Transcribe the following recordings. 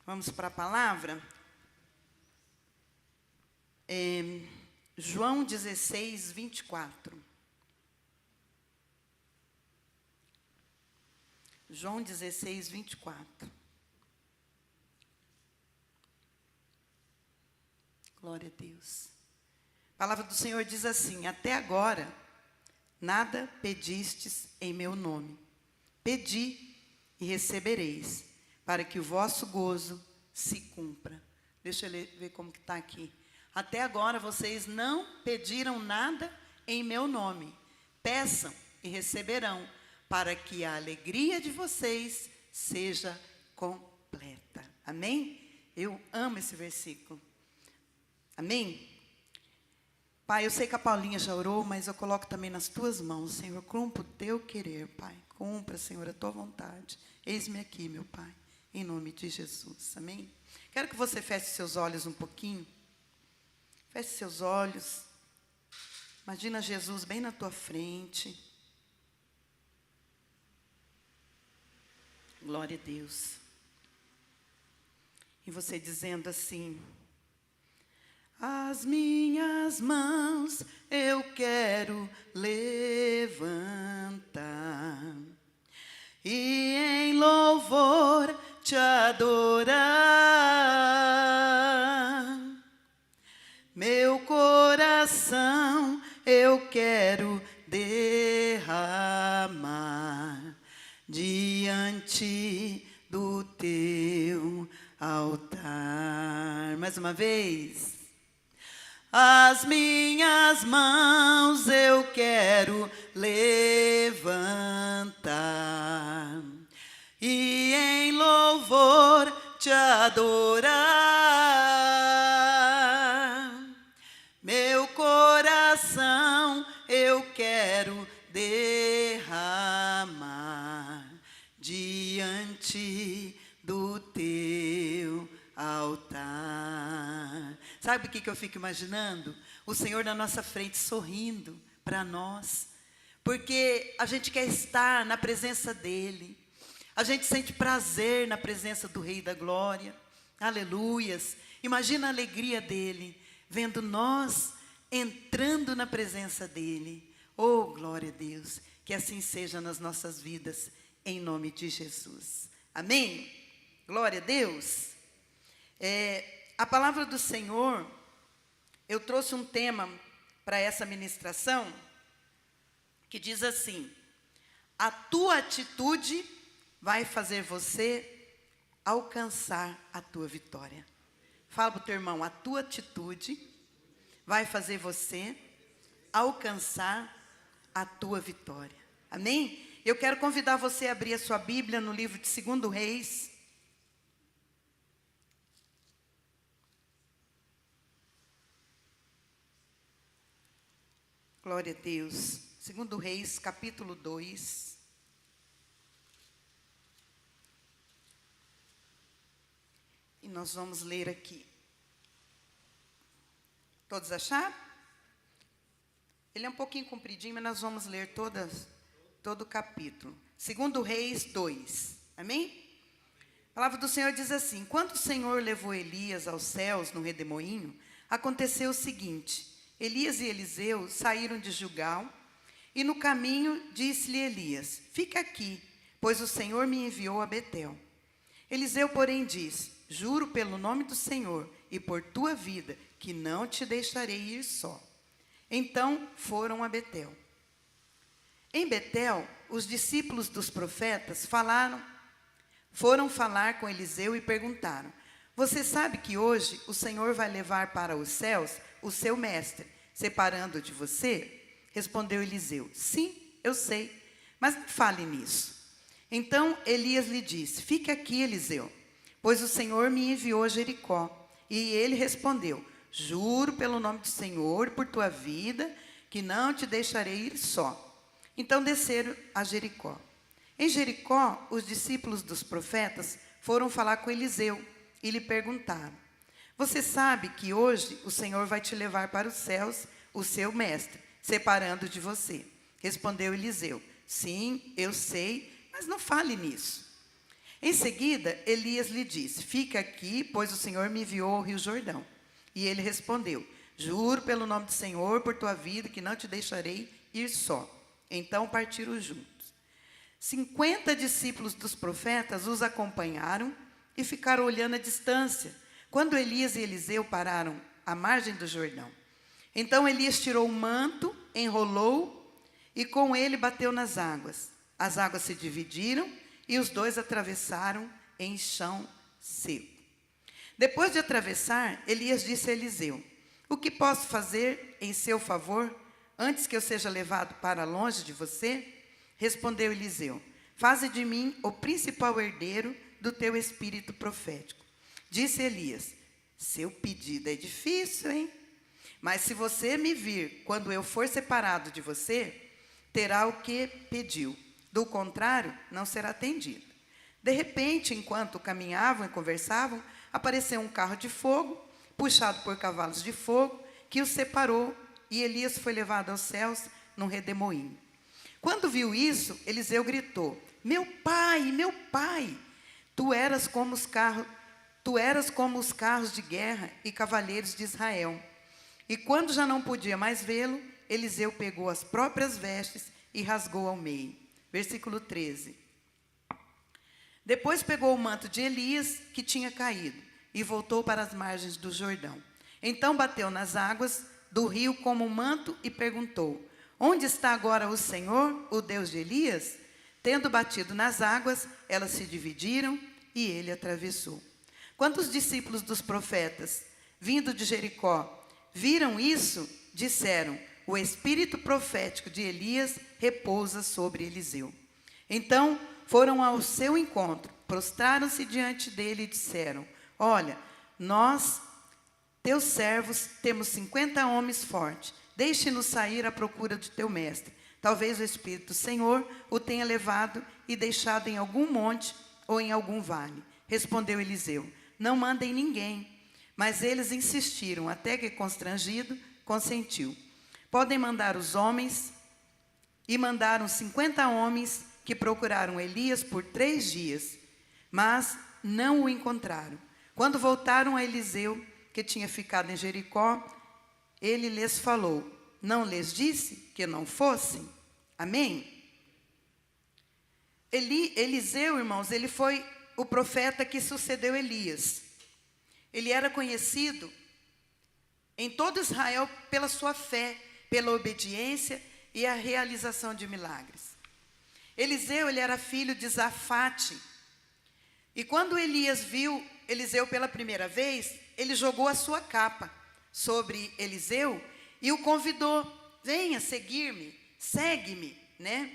Vamos para a palavra. João 16, 24. João 16, 24. Glória a Deus. A palavra do Senhor diz assim: até agora, nada pedistes em meu nome. Pedi e recebereis, para que o vosso gozo se cumpra. Deixa eu ver como que está aqui. Até agora vocês não pediram nada em meu nome. Peçam e receberão, para que a alegria de vocês seja completa. Amém? Eu amo esse versículo. Amém? Pai, eu sei que a Paulinha já orou, mas eu coloco também nas tuas mãos, Senhor. Cumpra o teu querer, Pai. Cumpra, Senhor, a tua vontade. Eis-me aqui, meu Pai, em nome de Jesus. Amém? Quero que você feche seus olhos um pouquinho. Feche seus olhos. Imagina Jesus bem na tua frente. Glória a Deus. E você dizendo assim: as minhas mãos eu quero levantar e em louvor te adorar. Meu coração eu quero derramar diante do teu altar. Mais uma vez. As minhas mãos eu quero levantar e em louvor te adorar. Meu coração eu quero derramar diante do teu altar. Sabe o que eu fico imaginando? O Senhor na nossa frente sorrindo para nós, porque a gente quer estar na presença dEle. A gente sente prazer na presença do Rei da Glória. Aleluias. Imagina a alegria dEle, vendo nós entrando na presença dEle. Oh, glória a Deus. Que assim seja nas nossas vidas, em nome de Jesus. Amém? Glória a Deus. A palavra do Senhor, eu trouxe um tema para essa ministração, que diz assim: a tua atitude vai fazer você alcançar a tua vitória. Fala para o teu irmão: a tua atitude vai fazer você alcançar a tua vitória. Amém? Eu quero convidar você a abrir a sua Bíblia no livro de 2 Reis. Glória a Deus. 2 Reis, capítulo 2. E nós vamos ler aqui. Todos acharam? Ele é um pouquinho compridinho, mas nós vamos ler todo o capítulo. 2 Reis 2. Amém? A palavra do Senhor diz assim: quando o Senhor levou Elias aos céus no redemoinho, aconteceu o seguinte: Elias e Eliseu saíram de Gilgal, e no caminho disse-lhe Elias: fica aqui, pois o Senhor me enviou a Betel. Eliseu, porém, disse: juro pelo nome do Senhor e por tua vida, que não te deixarei ir só. Então foram a Betel. Em Betel, os discípulos dos profetas foram falar com Eliseu e perguntaram: você sabe que hoje o Senhor vai levar para os céus o seu mestre, separando de você? Respondeu Eliseu: sim, eu sei, mas não fale nisso. Então Elias lhe disse: fique aqui, Eliseu, pois o Senhor me enviou a Jericó. E ele respondeu: juro pelo nome do Senhor, por tua vida, que não te deixarei ir só. Então desceram a Jericó. Em Jericó, os discípulos dos profetas foram falar com Eliseu e lhe perguntaram: você sabe que hoje o Senhor vai te levar para os céus, o seu mestre, separando de você? Respondeu Eliseu: sim, eu sei, mas não fale nisso. Em seguida, Elias lhe disse: fica aqui, pois o Senhor me enviou ao rio Jordão. E ele respondeu: juro pelo nome do Senhor, por tua vida, que não te deixarei ir só. Então partiram juntos. 50 discípulos dos profetas os acompanharam e ficaram olhando à distância, quando Elias e Eliseu pararam à margem do Jordão. Então Elias tirou o manto, enrolou e com ele bateu nas águas. As águas se dividiram e os dois atravessaram em chão seco. Depois de atravessar, Elias disse a Eliseu: o que posso fazer em seu favor, antes que eu seja levado para longe de você? Respondeu Eliseu: faze de mim o principal herdeiro do teu espírito profético. Disse Elias: seu pedido é difícil, hein? Mas se você me vir quando eu for separado de você, terá o que pediu. Do contrário, não será atendido. De repente, enquanto caminhavam e conversavam, apareceu um carro de fogo, puxado por cavalos de fogo, que os separou, e Elias foi levado aos céus num redemoinho. Quando viu isso, Eliseu gritou: meu pai, tu eras como os carros de guerra e cavaleiros de Israel. E quando já não podia mais vê-lo, Eliseu pegou as próprias vestes e rasgou ao meio. Versículo 13. Depois pegou o manto de Elias, que tinha caído, e voltou para as margens do Jordão. Então bateu nas águas do rio como um manto e perguntou: onde está agora o Senhor, o Deus de Elias? Tendo batido nas águas, elas se dividiram e ele atravessou. Quando os discípulos dos profetas, vindo de Jericó, viram isso, disseram: o espírito profético de Elias repousa sobre Eliseu. Então foram ao seu encontro, prostraram-se diante dele e disseram: olha, nós, teus servos, temos 50 homens fortes. Deixe-nos sair à procura de teu mestre. Talvez o Espírito do Senhor o tenha levado e deixado em algum monte ou em algum vale. Respondeu Eliseu: não mandem ninguém. Mas eles insistiram, até que, constrangido, consentiu. Podem mandar os homens. E mandaram 50 homens que procuraram Elias por 3 dias, mas não o encontraram. Quando voltaram a Eliseu, que tinha ficado em Jericó, ele lhes falou: não lhes disse que não fossem? Amém? Eliseu, irmãos, ele foi o profeta que sucedeu Elias. Ele era conhecido em todo Israel pela sua fé, pela obediência e a realização de milagres. Eliseu, ele era filho de Zafate. E quando Elias viu Eliseu pela primeira vez, ele jogou a sua capa sobre Eliseu e o convidou: venha seguir-me, segue-me, né?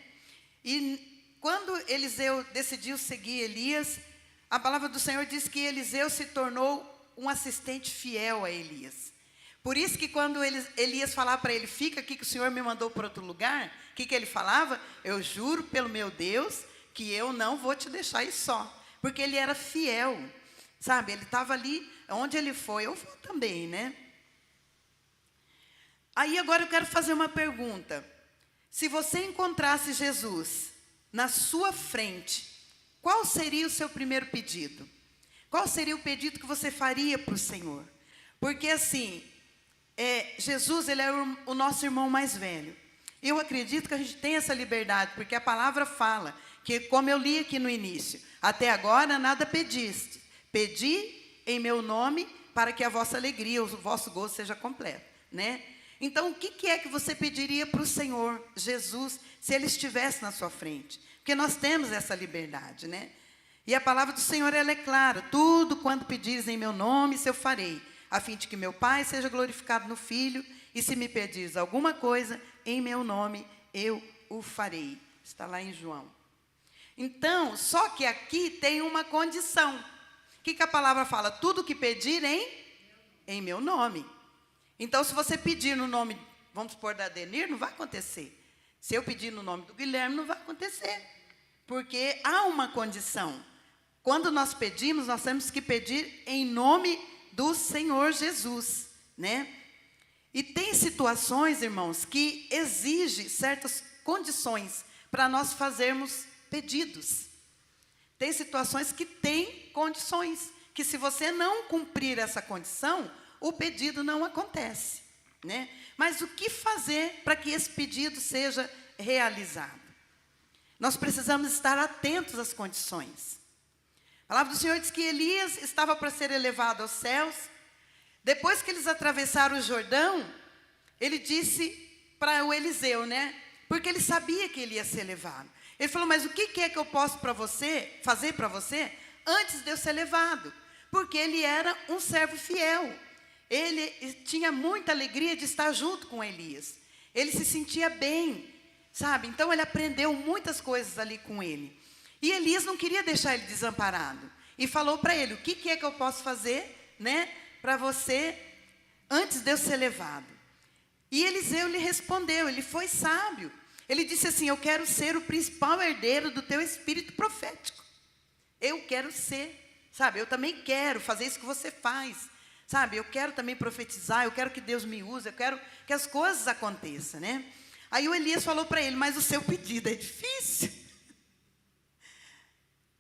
E quando Eliseu decidiu seguir Elias, a palavra do Senhor diz que Eliseu se tornou um assistente fiel a Elias. Por isso que quando Elias falava para ele: fica aqui que o Senhor me mandou para outro lugar, o que ele falava? Eu juro pelo meu Deus que eu não vou te deixar ir só. Porque ele era fiel, sabe? Ele estava ali, onde ele foi, eu vou também, né? Aí agora eu quero fazer uma pergunta. Se você encontrasse Jesus na sua frente, qual seria o seu primeiro pedido? Qual seria o pedido que você faria para o Senhor? Porque assim, Jesus, ele é o nosso irmão mais velho. Eu acredito que a gente tem essa liberdade, porque a palavra fala que, como eu li aqui no início, até agora nada pediste. Pedi em meu nome para que a vossa alegria, o vosso gozo seja completo, né? Então, o que é que você pediria para o Senhor Jesus, se Ele estivesse na sua frente? Porque nós temos essa liberdade, né? E a palavra do Senhor, ela é clara: tudo quanto pedires em meu nome, isso eu farei, a fim de que meu Pai seja glorificado no Filho, e se me pedires alguma coisa em meu nome, eu o farei. Está lá em João. Então, só que aqui tem uma condição. O que a palavra fala? Tudo que pedirem em meu nome. Então, se você pedir no nome, vamos supor, da Adenir, não vai acontecer. Se eu pedir no nome do Guilherme, não vai acontecer. Porque há uma condição. Quando nós pedimos, nós temos que pedir em nome do Senhor Jesus, né? E tem situações, irmãos, que exigem certas condições para nós fazermos pedidos. Tem situações que têm condições, que se você não cumprir essa condição, o pedido não acontece, né? Mas o que fazer para que esse pedido seja realizado? Nós precisamos estar atentos às condições. A palavra do Senhor diz que Elias estava para ser elevado aos céus. Depois que eles atravessaram o Jordão, ele disse para o Eliseu, né? Porque ele sabia que ele ia ser levado. Ele falou, mas o que é que eu posso fazer para você antes de eu ser levado? Porque ele era um servo fiel. Ele tinha muita alegria de estar junto com Elias. Ele se sentia bem, sabe? Então ele aprendeu muitas coisas ali com ele. E Elias não queria deixar ele desamparado. E falou para ele, o que é que eu posso fazer, né, para você antes de eu ser levado? E Eliseu lhe respondeu, ele foi sábio. Ele disse assim, eu quero ser o principal herdeiro do teu espírito profético. Eu quero ser, sabe? Eu também quero fazer isso que você faz, sabe? Eu quero também profetizar, eu quero que Deus me use, eu quero que as coisas aconteçam, né? Aí o Elias falou para ele, mas o seu pedido é difícil.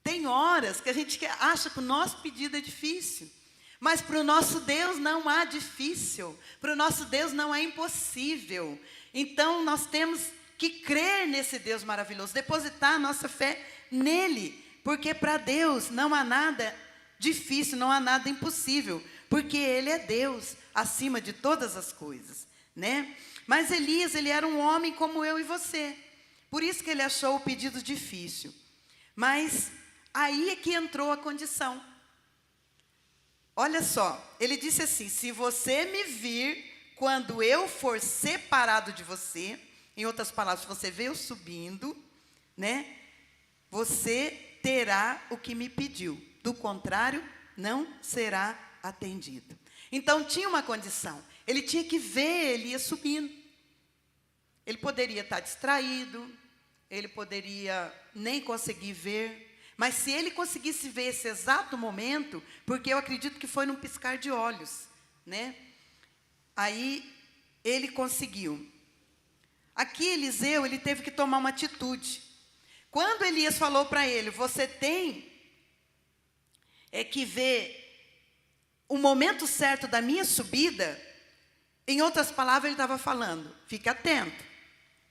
Tem horas que a gente acha que o nosso pedido é difícil. Mas para o nosso Deus não há difícil. Para o nosso Deus não é impossível. Então nós temos que crer nesse Deus maravilhoso. Depositar a nossa fé nele. Porque para Deus não há nada difícil, não há nada impossível. Porque ele é Deus acima de todas as coisas, né? Mas Elias, ele era um homem como eu e você. Por isso que ele achou o pedido difícil. Mas aí é que entrou a condição. Olha só, ele disse assim, se você me vir quando eu for separado de você, em outras palavras, se você vê eu subindo, né, você terá o que me pediu. Do contrário, não será atendido. Então tinha uma condição, ele tinha que ver Elias subindo. Ele poderia estar distraído, ele poderia nem conseguir ver, mas se ele conseguisse ver esse exato momento, porque eu acredito que foi num piscar de olhos, né? Aí ele conseguiu. Aqui Eliseu, ele teve que tomar uma atitude. Quando Elias falou para ele, você tem que ver o momento certo da minha subida, em outras palavras ele estava falando, fique atento,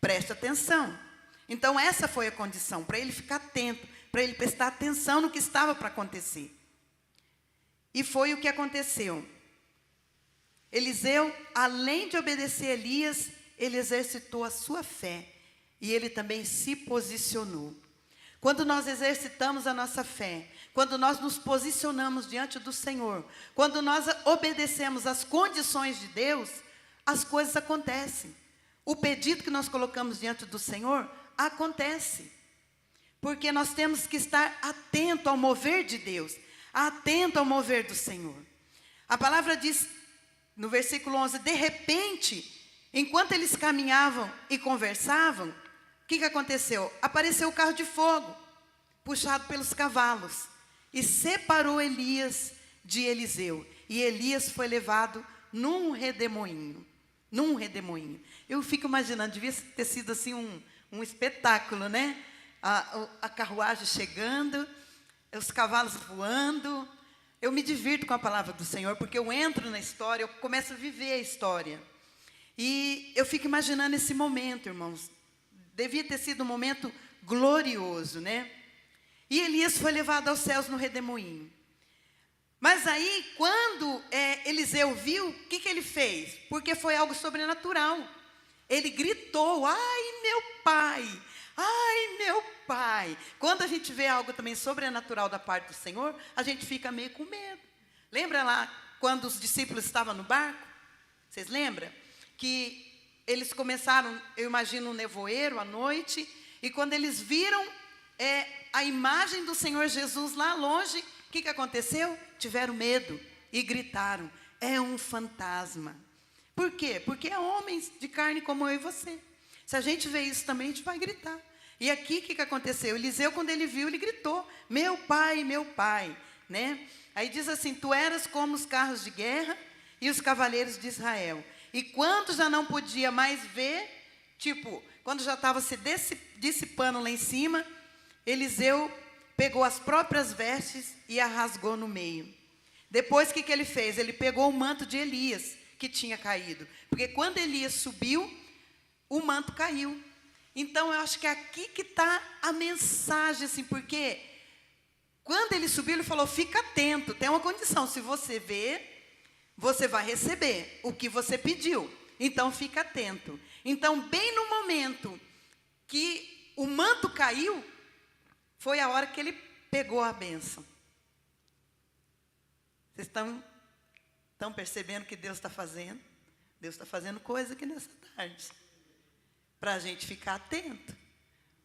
preste atenção. Então essa foi a condição, para ele ficar atento, para ele prestar atenção no que estava para acontecer. E foi o que aconteceu. Eliseu, além de obedecer a Elias, ele exercitou a sua fé. E ele também se posicionou. Quando nós exercitamos a nossa fé, quando nós nos posicionamos diante do Senhor, quando nós obedecemos às condições de Deus, as coisas acontecem. O pedido que nós colocamos diante do Senhor, acontece. Porque nós temos que estar atento ao mover de Deus, atento ao mover do Senhor. A palavra diz, no versículo 11, de repente, enquanto eles caminhavam e conversavam, o que aconteceu? Apareceu o carro de fogo, puxado pelos cavalos, e separou Elias de Eliseu. E Elias foi levado num redemoinho. Num redemoinho. Eu fico imaginando, devia ter sido assim um espetáculo, né? A carruagem chegando, os cavalos voando. Eu me divirto com a palavra do Senhor, porque eu entro na história, eu começo a viver a história. E eu fico imaginando esse momento, irmãos. Devia ter sido um momento glorioso, né? E Elias foi levado aos céus no redemoinho. Mas aí, quando Eliseu viu, o que ele fez? Porque foi algo sobrenatural. Ele gritou, ai meu pai, ai meu pai. Quando a gente vê algo também sobrenatural da parte do Senhor, a gente fica meio com medo. Lembra lá, quando os discípulos estavam no barco? Vocês lembram? Que eles começaram, eu imagino, um nevoeiro à noite, e quando eles viram a imagem do Senhor Jesus lá longe, o que aconteceu? Tiveram medo e gritaram, é um fantasma. Por quê? Porque é homens de carne como eu e você. Se a gente vê isso também, a gente vai gritar. E aqui, o que aconteceu? Eliseu, quando ele viu, ele gritou, meu pai, né? Aí diz assim, tu eras como os carros de guerra e os cavaleiros de Israel. E quando já não podia mais ver, tipo, quando já estava se dissipando lá em cima, Eliseu pegou as próprias vestes e a rasgou no meio. Depois, o que ele fez? Ele pegou o manto de Elias, que tinha caído. Porque quando Elias subiu, o manto caiu. Então, eu acho que é aqui que está a mensagem, assim, porque quando ele subiu, ele falou, fica atento, tem uma condição, se você ver, você vai receber o que você pediu. Então, fica atento. Então, bem no momento que o manto caiu, foi a hora que ele pegou a bênção. Vocês estão percebendo o que Deus está fazendo? Deus está fazendo coisa aqui nessa tarde. Para a gente ficar atento.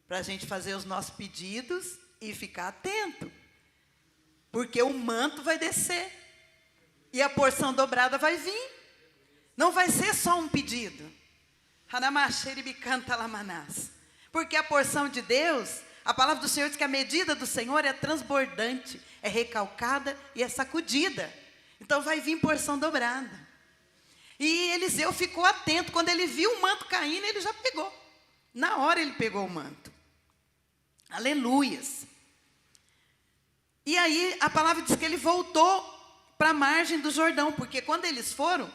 Para a gente fazer os nossos pedidos e ficar atento. Porque o manto vai descer. E a porção dobrada vai vir. Não vai ser só um pedido. Porque a porção de Deus, a palavra do Senhor diz que a medida do Senhor é transbordante, é recalcada e é sacudida. Então vai vir porção dobrada. E Eliseu ficou atento. Quando ele viu o manto caindo, ele já pegou. Na hora ele pegou o manto. Aleluias. E aí a palavra diz que ele voltou para a margem do Jordão. Porque quando eles foram,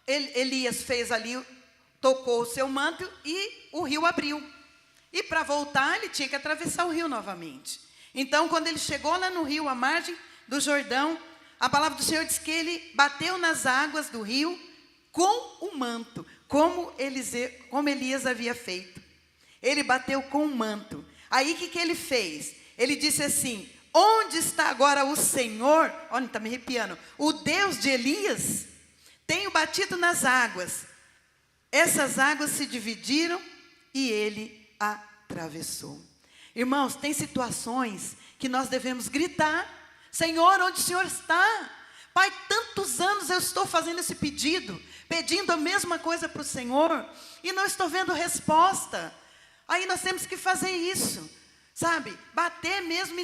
Elias fez ali, tocou o seu manto e o rio abriu. E para voltar, ele tinha que atravessar o rio novamente. Então, quando ele chegou lá no rio, à margem do Jordão, a palavra do Senhor diz que ele bateu nas águas do rio com o manto, como Elias havia feito. Ele bateu com o manto. Aí, o que ele fez? Ele disse assim, onde está agora o Senhor? Olha, está me arrepiando. O Deus de Elias? Tenho batido nas águas. Essas águas se dividiram e ele atravessou. Irmãos, tem situações que nós devemos gritar, Senhor, onde o Senhor está? Pai, tantos anos eu estou fazendo esse pedido, pedindo a mesma coisa para o Senhor, e não estou vendo resposta. Aí nós temos que fazer isso, sabe? Bater mesmo e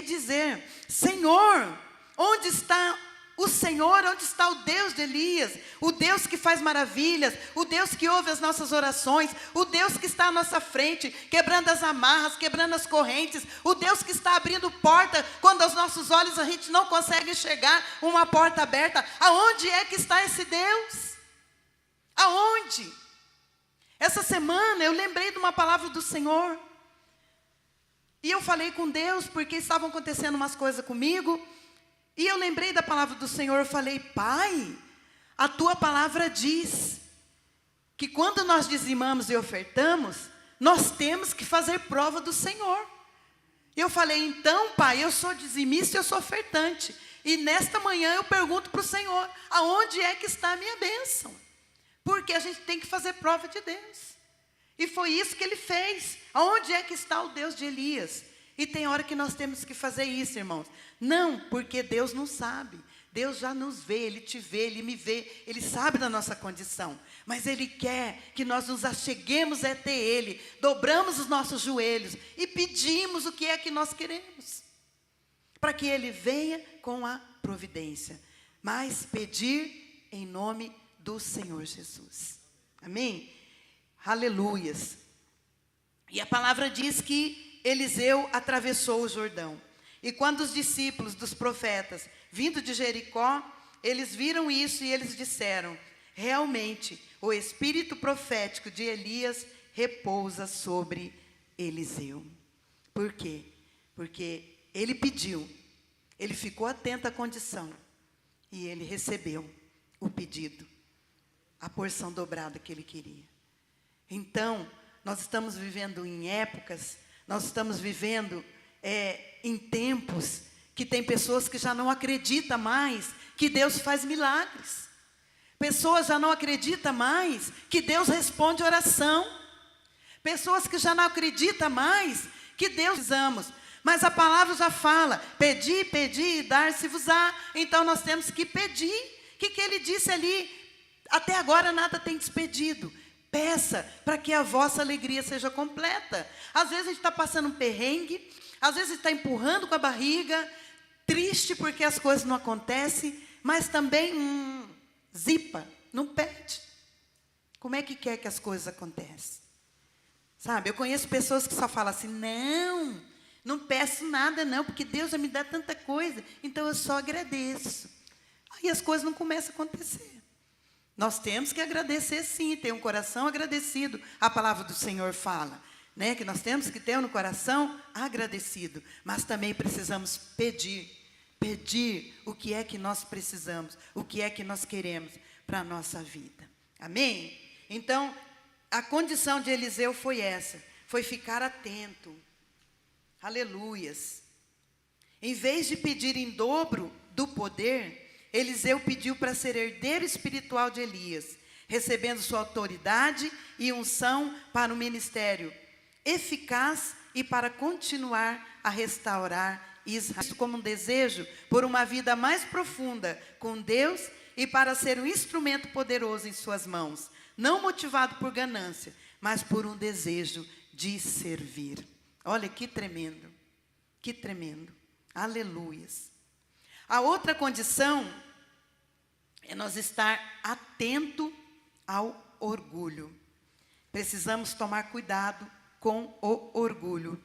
dizer, Senhor, onde está o Senhor? Onde está o Deus de Elias? O Deus que faz maravilhas, o Deus que ouve as nossas orações, o Deus que está à nossa frente, quebrando as amarras, quebrando as correntes, o Deus que está abrindo porta, quando aos nossos olhos a gente não consegue enxergar uma porta aberta. Aonde é que está esse Deus? Aonde? Essa semana eu lembrei de uma palavra do Senhor, e eu falei com Deus, porque estavam acontecendo umas coisas comigo, e eu lembrei da palavra do Senhor. Eu falei, Pai, a tua palavra diz que quando nós dizimamos e ofertamos, nós temos que fazer prova do Senhor. E eu falei, então, Pai, eu sou dizimista e eu sou ofertante. E nesta manhã eu pergunto para o Senhor, aonde é que está a minha bênção? Porque a gente tem que fazer prova de Deus. E foi isso que ele fez. Aonde é que está o Deus de Elias? E tem hora que nós temos que fazer isso, irmãos. Não, porque Deus não sabe. Deus já nos vê, Ele te vê, Ele me vê. Ele sabe da nossa condição. Mas Ele quer que nós nos acheguemos até Ele. Dobramos os nossos joelhos e pedimos o que é que nós queremos. Para que Ele venha com a providência. Mas pedir em nome do Senhor Jesus. Amém? Aleluias. E a palavra diz que Eliseu atravessou o Jordão. E quando os discípulos dos profetas, vindo de Jericó, eles viram isso e eles disseram, realmente, o espírito profético de Elias repousa sobre Eliseu. Por quê? Porque ele pediu, ele ficou atento à condição, e ele recebeu o pedido, a porção dobrada que ele queria. Então, nós estamos vivendo em épocas, nós estamos vivendo em tempos que tem pessoas que já não acreditam mais que Deus faz milagres. Pessoas já não acreditam mais que Deus responde oração. Pessoas que já não acreditam mais que Deus ama. Mas a palavra já fala, pedi, pedi e dar-se-vos-á. Então nós temos que pedir. O que ele disse ali? Até agora nada tem despedido. Peça para que a vossa alegria seja completa. Às vezes a gente está passando um perrengue, às vezes está empurrando com a barriga, triste porque as coisas não acontecem, mas também zipa, não pede. Como é que quer que as coisas aconteçam? Sabe, eu conheço pessoas que só falam assim, não, Não peço nada não, porque Deus já me dá tanta coisa, então eu só agradeço. Aí as coisas não começam a acontecer. Nós temos que agradecer sim, ter um coração agradecido. A palavra do Senhor fala, né, que nós temos que ter um coração agradecido. Mas também precisamos pedir o que é que nós precisamos, o que é que nós queremos para a nossa vida. Amém? Então, a condição de Eliseu foi essa, foi ficar atento. Aleluias. Em vez de pedir em dobro do poder, Eliseu pediu para ser herdeiro espiritual de Elias, recebendo sua autoridade e unção para o ministério eficaz e para continuar a restaurar Israel, como um desejo por uma vida mais profunda com Deus e para ser um instrumento poderoso em suas mãos, não motivado por ganância, mas por um desejo de servir. Olha que tremendo, que tremendo. Aleluias. A outra condição é nós estar atento ao orgulho. Precisamos tomar cuidado com o orgulho.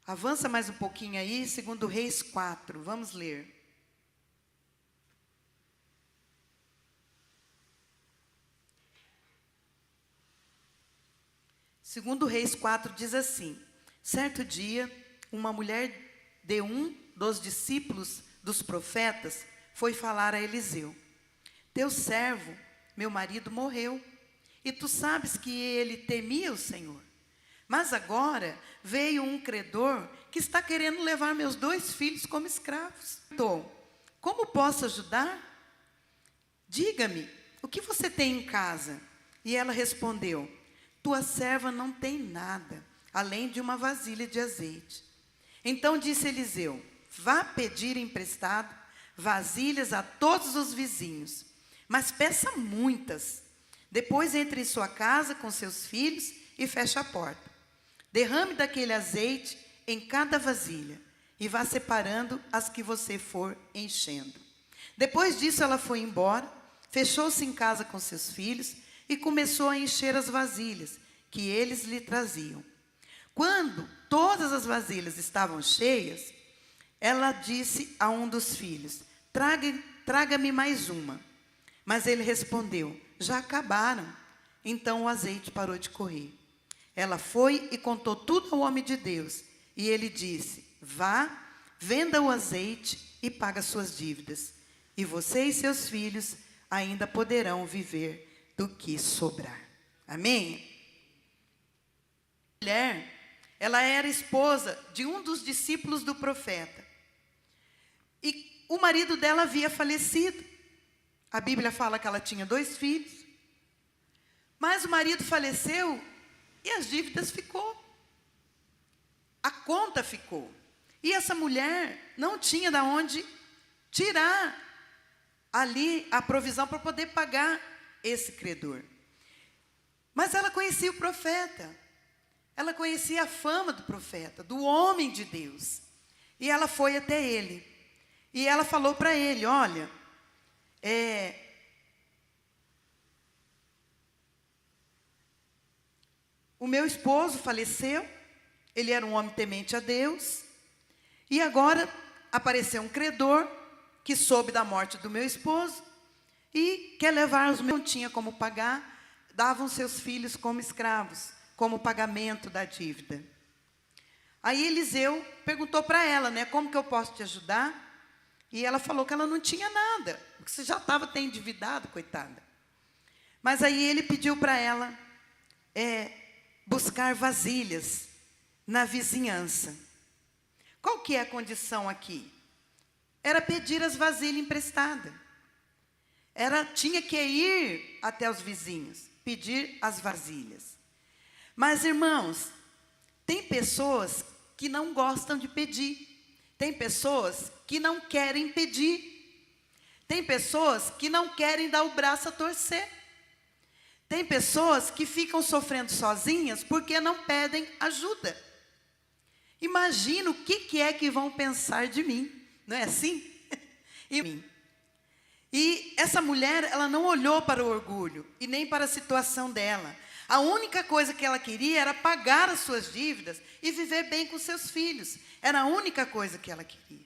Avança mais um pouquinho aí, 2 Reis 4, vamos ler. Segundo Reis 4 diz assim: certo dia, uma mulher de um dos discípulos dos profetas foi falar a Eliseu: teu servo, meu marido, morreu, e tu sabes que ele temia o Senhor. Mas agora veio um credor que está querendo levar meus 2 filhos como escravos. Como posso ajudar? Diga-me, o que você tem em casa? E ela respondeu: tua serva não tem nada, além de uma vasilha de azeite. Então disse Eliseu: vá pedir emprestado vasilhas a todos os vizinhos, mas peça muitas. Depois entre em sua casa com seus filhos e feche a porta. Derrame daquele azeite em cada vasilha e vá separando as que você for enchendo. Depois disso ela foi embora, fechou-se em casa com seus filhos e começou a encher as vasilhas que eles lhe traziam. Quando todas as vasilhas estavam cheias, ela disse a um dos filhos: traga-me mais uma. Mas ele respondeu: já acabaram. Então o azeite parou de correr. Ela foi e contou tudo ao homem de Deus. E ele disse: vá, venda o azeite e paga suas dívidas. E você e seus filhos ainda poderão viver do que sobrar. Amém? A mulher, ela era esposa de um dos discípulos do profeta. E o marido dela havia falecido. A Bíblia fala que ela tinha 2 filhos. Mas o marido faleceu e as dívidas ficou. A conta ficou. E essa mulher não tinha de onde tirar ali a provisão para poder pagar esse credor. Mas ela conhecia o profeta. Ela conhecia a fama do profeta, do homem de Deus. E ela foi até ele. E ela falou para ele: olha, o meu esposo faleceu, ele era um homem temente a Deus, e agora apareceu um credor que soube da morte do meu esposo e quer levar os meus, não tinha como pagar, davam seus filhos como escravos, como pagamento da dívida. Aí Eliseu perguntou para ela, né, como que eu posso te ajudar? E ela falou que ela não tinha nada, porque você já estava até endividado, coitada. Mas aí ele pediu para ela buscar vasilhas na vizinhança. Qual que é a condição aqui? Era pedir as vasilhas emprestadas. Tinha que ir até os vizinhos, pedir as vasilhas. Mas, irmãos, tem pessoas que não gostam de pedir. Tem pessoas que não querem pedir. Tem pessoas que não querem dar o braço a torcer. Tem pessoas que ficam sofrendo sozinhas porque não pedem ajuda. Imagina o que é que vão pensar de mim. Não é assim? E essa mulher, ela não olhou para o orgulho e nem para a situação dela. A única coisa que ela queria era pagar as suas dívidas e viver bem com seus filhos. Era a única coisa que ela queria.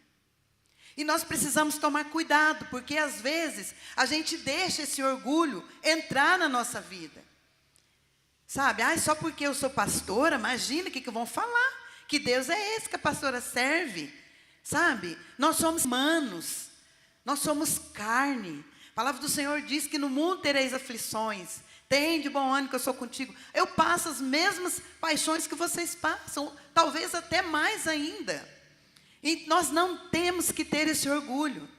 E nós precisamos tomar cuidado, porque às vezes a gente deixa esse orgulho entrar na nossa vida. Sabe, só porque eu sou pastora, imagina o que vão falar. Que Deus é esse que a pastora serve? Sabe, nós somos humanos, nós somos carne. A palavra do Senhor diz que no mundo tereis aflições. Tem de bom ânimo que eu sou contigo. Eu passo as mesmas paixões que vocês passam, talvez até mais ainda. E nós não temos que ter esse orgulho.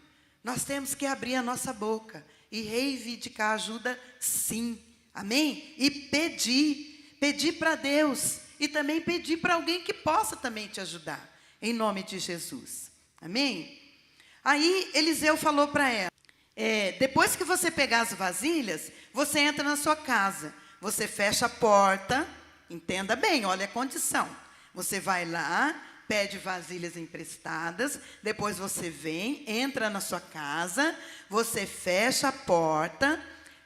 Nós temos que abrir a nossa boca e reivindicar ajuda, sim. Amém? E pedir para Deus. E também pedir para alguém que possa também te ajudar. Em nome de Jesus. Amém? Aí Eliseu falou para ela, depois que você pegar as vasilhas, você entra na sua casa. Você fecha a porta, entenda bem, olha a condição. Você vai lá, pede vasilhas emprestadas, depois você vem, entra na sua casa, você fecha a porta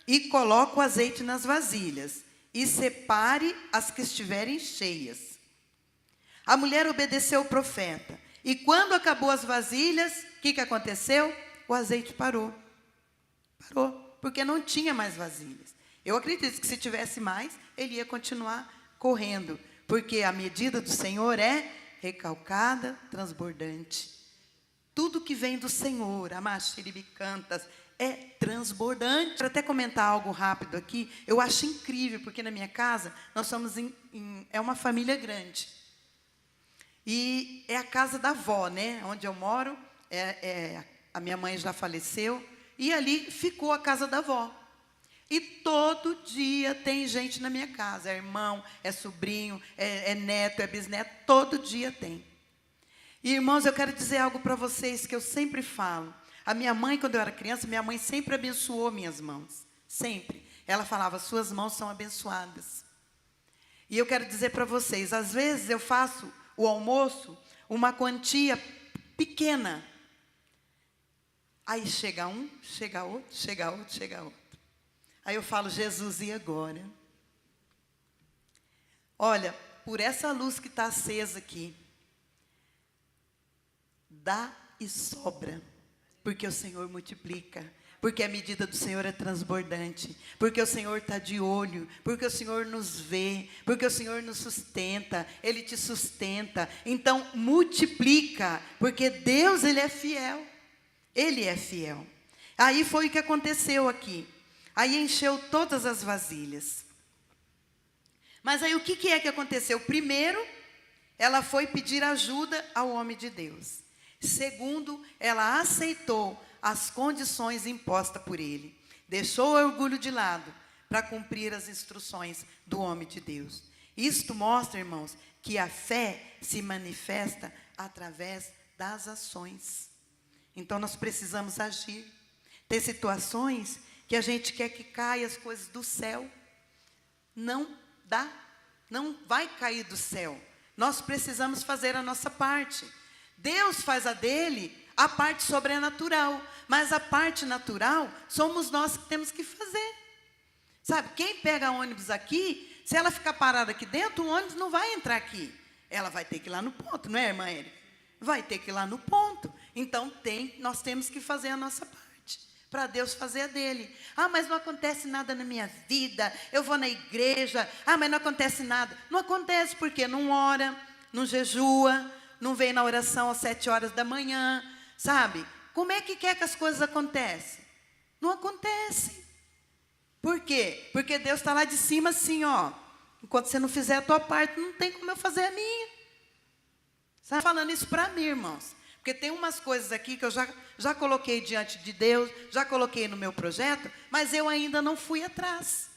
e coloca o azeite nas vasilhas. E separe as que estiverem cheias. A mulher obedeceu o profeta. E quando acabou as vasilhas, o que aconteceu? O azeite parou. Parou, porque não tinha mais vasilhas. Eu acredito que se tivesse mais, ele ia continuar correndo. Porque a medida do Senhor é recalcada, transbordante. Tudo que vem do Senhor, amaxiribicantas, é transbordante. Para até comentar algo rápido aqui, eu acho incrível, porque na minha casa, nós somos é uma família grande. E é a casa da avó, né? Onde eu moro, a minha mãe já faleceu, e ali ficou a casa da avó. E todo dia tem gente na minha casa, é irmão, é sobrinho, é neto, é bisneto, todo dia tem. E, irmãos, eu quero dizer algo para vocês que eu sempre falo. A minha mãe, quando eu era criança, minha mãe sempre abençoou minhas mãos. Sempre. Ela falava, suas mãos são abençoadas. E eu quero dizer para vocês, às vezes eu faço o almoço, uma quantia pequena. Aí chega um, chega outro, chega outro, chega outro. Aí eu falo, Jesus, e agora? Olha, por essa luz que está acesa aqui, dá e sobra. Porque o Senhor multiplica, porque a medida do Senhor é transbordante, porque o Senhor está de olho, porque o Senhor nos vê, porque o Senhor nos sustenta, Ele te sustenta. Então, multiplica, porque Deus, Ele é fiel. Ele é fiel. Aí foi o que aconteceu aqui. Aí encheu todas as vasilhas. Mas aí o que é que aconteceu? Primeiro, ela foi pedir ajuda ao homem de Deus. Segundo, ela aceitou as condições impostas por ele. Deixou o orgulho de lado para cumprir as instruções do homem de Deus. Isto mostra, irmãos, que a fé se manifesta através das ações. Então, nós precisamos agir. Tem situações que a gente quer que caia as coisas do céu. Não dá. Não vai cair do céu. Nós precisamos fazer a nossa parte. Deus faz a dele, a parte sobrenatural. Mas a parte natural, somos nós que temos que fazer. Sabe, quem pega ônibus aqui, se ela ficar parada aqui dentro, o ônibus não vai entrar aqui. Ela vai ter que ir lá no ponto, não é, irmã Érica? Vai ter que ir lá no ponto. Então, nós temos que fazer a nossa parte, para Deus fazer a dele. Mas não acontece nada na minha vida, eu vou na igreja, mas não acontece nada. Não acontece porque não ora, não jejua, não vem na oração às 7 horas da manhã, sabe? Como é que quer que as coisas aconteçam? Não acontecem. Por quê? Porque Deus está lá de cima assim, ó. Enquanto você não fizer a tua parte, não tem como eu fazer a minha. Sabe? Falando isso para mim, irmãos. Porque tem umas coisas aqui que eu já coloquei diante de Deus, já coloquei no meu projeto, mas eu ainda não fui atrás.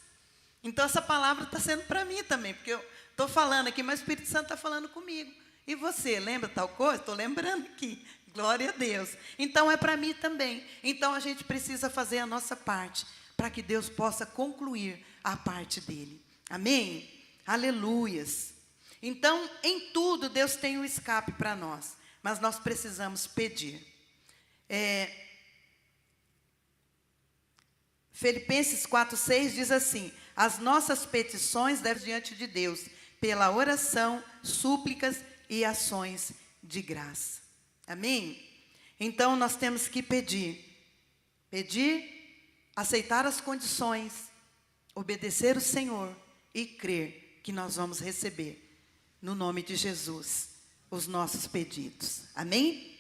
Então, essa palavra está sendo para mim também, porque eu estou falando aqui, mas o Espírito Santo está falando comigo. E você, lembra tal coisa? Estou lembrando aqui. Glória a Deus. Então, é para mim também. Então, a gente precisa fazer a nossa parte, para que Deus possa concluir a parte dele. Amém? Aleluias. Então, em tudo, Deus tem um escape para nós. Mas nós precisamos pedir. Filipenses 4:6 diz assim: as nossas petições devem diante de Deus, pela oração, súplicas e ações de graça. Amém? Então nós temos que pedir, aceitar as condições, obedecer o Senhor e crer que nós vamos receber, no nome de Jesus, os nossos pedidos. Amém?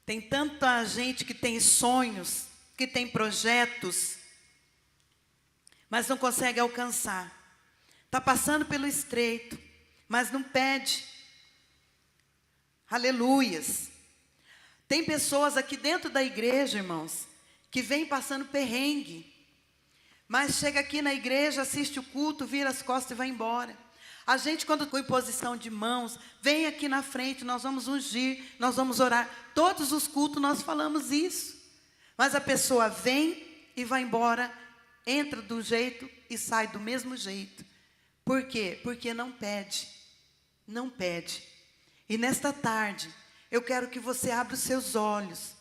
Tem tanta gente que tem sonhos, que tem projetos, mas não consegue alcançar. Está passando pelo estreito, mas não pede. Aleluias. Tem pessoas aqui dentro da igreja, irmãos, que vêm passando perrengue, mas chega aqui na igreja, assiste o culto, vira as costas e vai embora. A gente, quando com imposição de mãos, vem aqui na frente, nós vamos ungir, nós vamos orar. Todos os cultos nós falamos isso. Mas a pessoa vem e vai embora, entra do jeito e sai do mesmo jeito. Por quê? Porque não pede. Não pede. E nesta tarde, eu quero que você abra os seus olhos.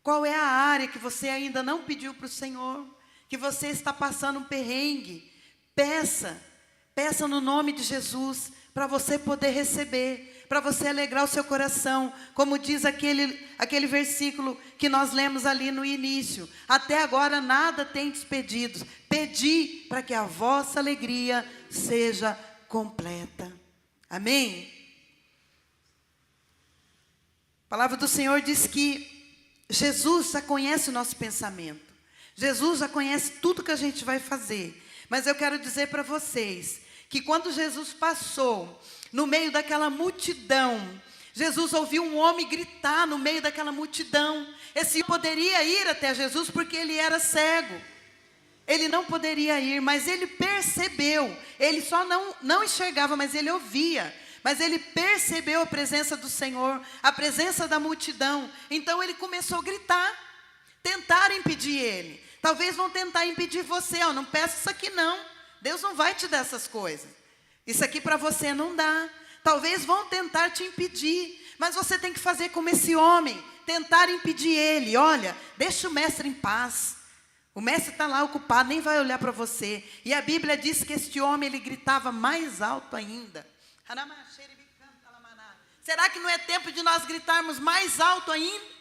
Qual é a área que você ainda não pediu para o Senhor? Que você está passando um perrengue? Peça no nome de Jesus, para você poder receber, para você alegrar o seu coração, como diz aquele versículo que nós lemos ali no início. Até agora nada tendes pedidos, pedi para que a vossa alegria seja completa. Amém? A palavra do Senhor diz que Jesus já conhece o nosso pensamento, Jesus já conhece tudo que a gente vai fazer, mas eu quero dizer para vocês, que quando Jesus passou no meio daquela multidão, Jesus ouviu um homem gritar no meio daquela multidão. Esse poderia ir até Jesus porque ele era cego. Ele não poderia ir, mas ele percebeu. Ele só não enxergava, mas ele ouvia. Mas ele percebeu a presença do Senhor, a presença da multidão. Então ele começou a gritar. Tentaram impedir ele. Talvez vão tentar impedir você. Não peça isso aqui não. Deus não vai te dar essas coisas. Isso aqui para você não dá. Talvez vão tentar te impedir, mas você tem que fazer como esse homem, tentar impedir ele. Olha, deixa o mestre em paz. O mestre está lá ocupado, nem vai olhar para você. E a Bíblia diz que este homem, ele gritava mais alto ainda. Será que não é tempo de nós gritarmos mais alto ainda?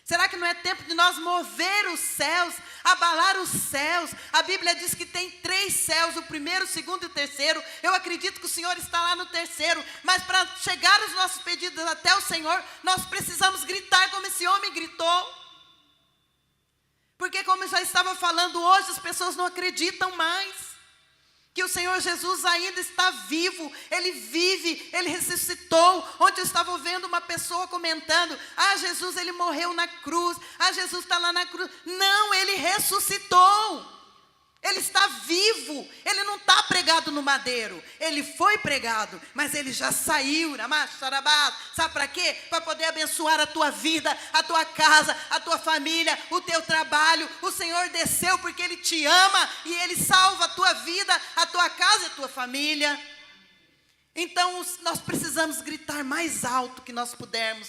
Será que não é tempo de nós mover os céus, abalar os céus? A Bíblia diz que tem 3 céus, o primeiro, o segundo e o terceiro. Eu acredito que o Senhor está lá no terceiro. Mas para chegar os nossos pedidos até o Senhor, nós precisamos gritar como esse homem gritou. Porque como eu já estava falando hoje, as pessoas não acreditam mais que o Senhor Jesus ainda está vivo, Ele vive, Ele ressuscitou. Ontem eu estava ouvindo uma pessoa comentando, Jesus, Ele morreu na cruz, Jesus está lá na cruz. Não, Ele ressuscitou, Ele está vivo, Ele não está pregado no madeiro, Ele foi pregado, mas Ele já saiu. Sabe para quê? Para poder abençoar a tua vida, a tua casa, a tua família, o teu trabalho. O Senhor desceu porque Ele te ama e Ele salva a tua vida, a tua casa e a tua família. Então nós precisamos gritar mais alto que nós pudermos: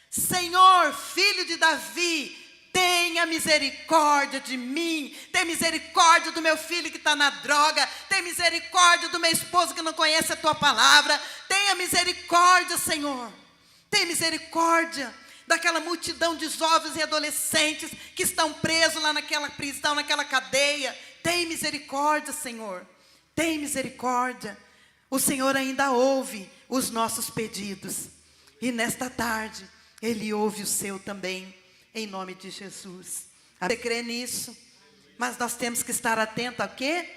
Senhor, Filho de Davi, tenha misericórdia de mim, tem misericórdia do meu filho que está na droga, tem misericórdia do meu esposo que não conhece a tua palavra, tenha misericórdia, Senhor, tem misericórdia daquela multidão de jovens e adolescentes que estão presos lá naquela prisão, naquela cadeia. Tem misericórdia, Senhor, tem misericórdia. O Senhor ainda ouve os nossos pedidos, e nesta tarde Ele ouve o seu também. Em nome de Jesus. Você crê nisso? Mas nós temos que estar atentos a quê?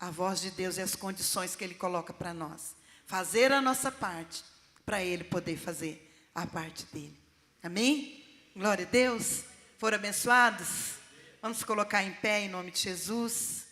A voz de Deus e as condições que Ele coloca para nós. Fazer a nossa parte, para Ele poder fazer a parte dele. Amém? Glória a Deus. Foram abençoados? Vamos colocar em pé em nome de Jesus.